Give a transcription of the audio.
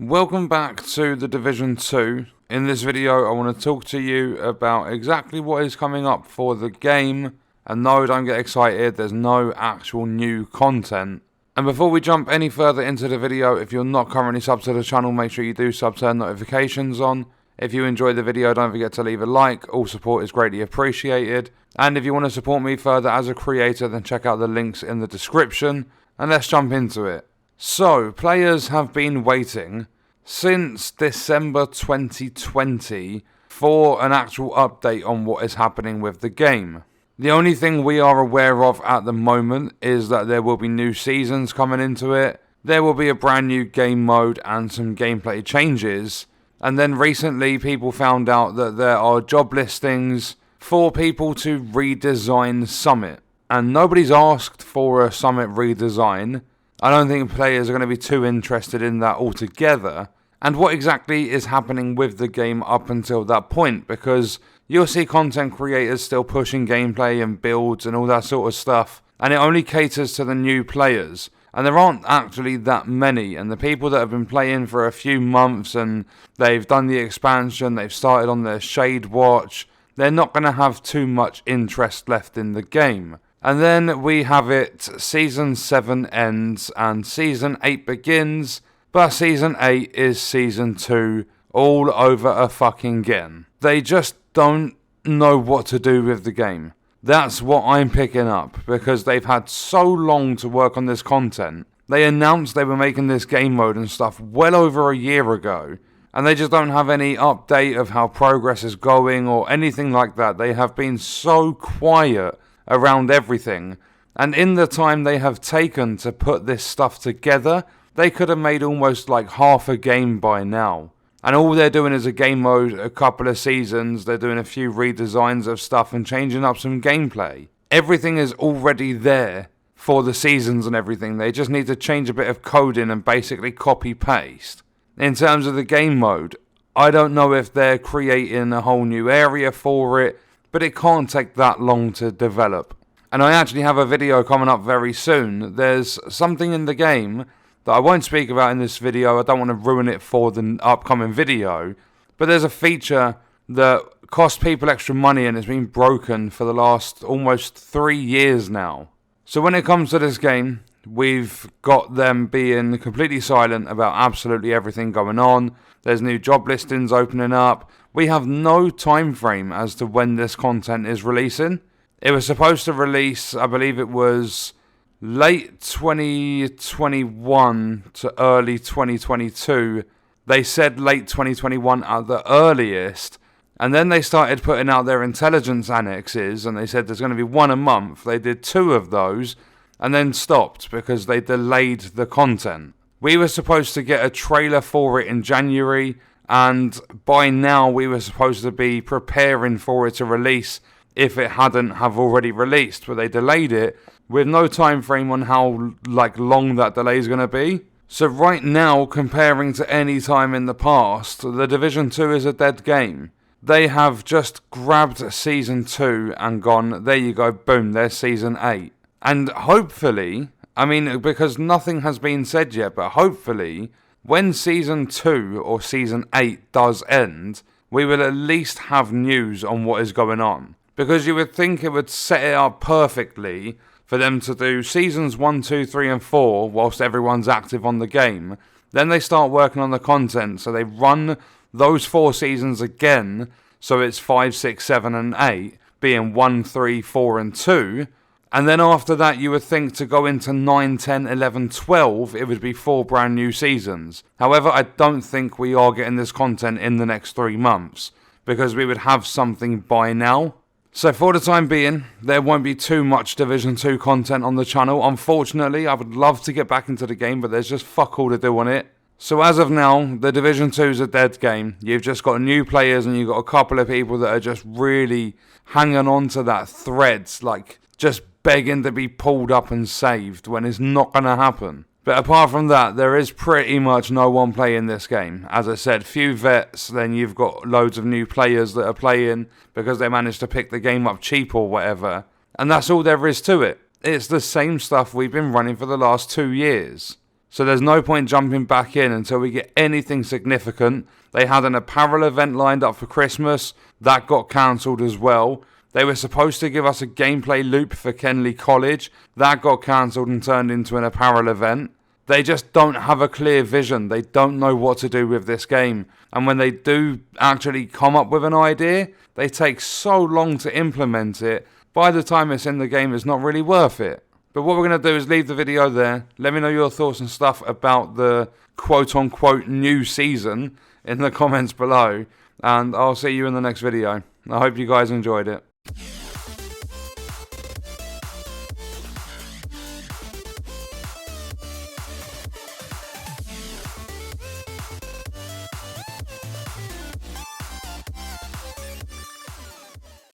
Welcome back to The Division 2. In this video I want to talk to you about exactly what is coming up for the game. And no, don't get excited, there's no actual new content. And before we jump any further into the video, if you're not currently subbed to the channel, make sure you do sub, turn notifications on. If you enjoyed the video, don't forget to leave a like, all support is greatly appreciated. And if you want to support me further as a creator, then check out the links in the description. And let's jump into it. So, players have been waiting since December 2020 for an actual update on what is happening with the game. The only thing we are aware of at the moment is that there will be new seasons coming into it, there will be a brand new game mode and some gameplay changes, and then recently people found out that there are job listings for people to redesign Summit, and nobody's asked for a Summit redesign. I don't think players are going to be too interested in that altogether. And what exactly is happening with the game up until that point? Because you'll see content creators still pushing gameplay and builds and all that sort of stuff. And it only caters to the new players. And there aren't actually that many. And the people that have been playing for a few months and they've done the expansion, they've started on their Shade Watch, they're not going to have too much interest left in the game. And then we have it, Season 7 ends and Season 8 begins, but Season 8 is Season 2 all over a fucking again. They just don't know what to do with the game. That's what I'm picking up, because they've had so long to work on this content. They announced they were making this game mode and stuff well over a year ago, and they just don't have any update of how progress is going or anything like that. They have been so quiet around everything, and in the time they have taken to put this stuff together, they could have made almost like half a game by now. And all they're doing is a game mode, a couple of seasons, they're doing a few redesigns of stuff and changing up some gameplay. Everything is already there for the seasons and everything. They just need to change a bit of coding and basically copy paste. In terms of the game mode, I don't know if they're creating a whole new area for it, but it can't take that long to develop. And I actually have a video coming up very soon. There's something in the game that I won't speak about in this video. I don't want to ruin it for the upcoming video. But there's a feature that costs people extra money and it's been broken for the last almost 3 years now. So when it comes to this game, we've got them being completely silent about absolutely everything going on. There's new job listings opening up. We have no time frame as to when this content is releasing. It was supposed to release, I believe it was late 2021 to early 2022. They said late 2021 at the earliest. And then they started putting out their intelligence annexes and they said there's going to be one a month. They did 2 of those and then stopped because they delayed the content. We were supposed to get a trailer for it in January, and by now we were supposed to be preparing for it to release if it hadn't have already released, but they delayed it with no time frame on how long that delay is going to be. So right now, comparing to any time in the past, the Division 2 is a dead game. They have just grabbed Season 2 and gone, there you go, boom, there's Season 8. And hopefully, because nothing has been said yet, but hopefully, when Season 2 or Season 8 does end, we will at least have news on what is going on. Because you would think it would set it up perfectly for them to do Seasons 1, 2, 3 and 4 whilst everyone's active on the game. Then they start working on the content, so they run those 4 seasons again, so it's 5, 6, 7 and 8, being 1, 3, 4 and 2. And then after that, you would think to go into 9, 10, 11, 12, it would be 4 brand new seasons. However, I don't think we are getting this content in the next 3 months, because we would have something by now. So for the time being, there won't be too much Division 2 content on the channel. Unfortunately, I would love to get back into the game, but there's just fuck all to do on it. So as of now, the Division 2 is a dead game. You've just got new players and you've got a couple of people that are just really hanging on to that thread, just begging to be pulled up and saved when it's not going to happen. But apart from that, there is pretty much no one playing this game. As I said, few vets, then you've got loads of new players that are playing because they managed to pick the game up cheap or whatever. And that's all there is to it. It's the same stuff we've been running for the last 2 years. So there's no point jumping back in until we get anything significant. They had an apparel event lined up for Christmas. That got cancelled as well. They were supposed to give us a gameplay loop for Kenley College. That got cancelled and turned into an apparel event. They just don't have a clear vision. They don't know what to do with this game. And when they do actually come up with an idea, they take so long to implement it. By the time it's in the game, it's not really worth it. But what we're going to do is leave the video there. Let me know your thoughts and stuff about the quote-unquote new season in the comments below. And I'll see you in the next video. I hope you guys enjoyed it.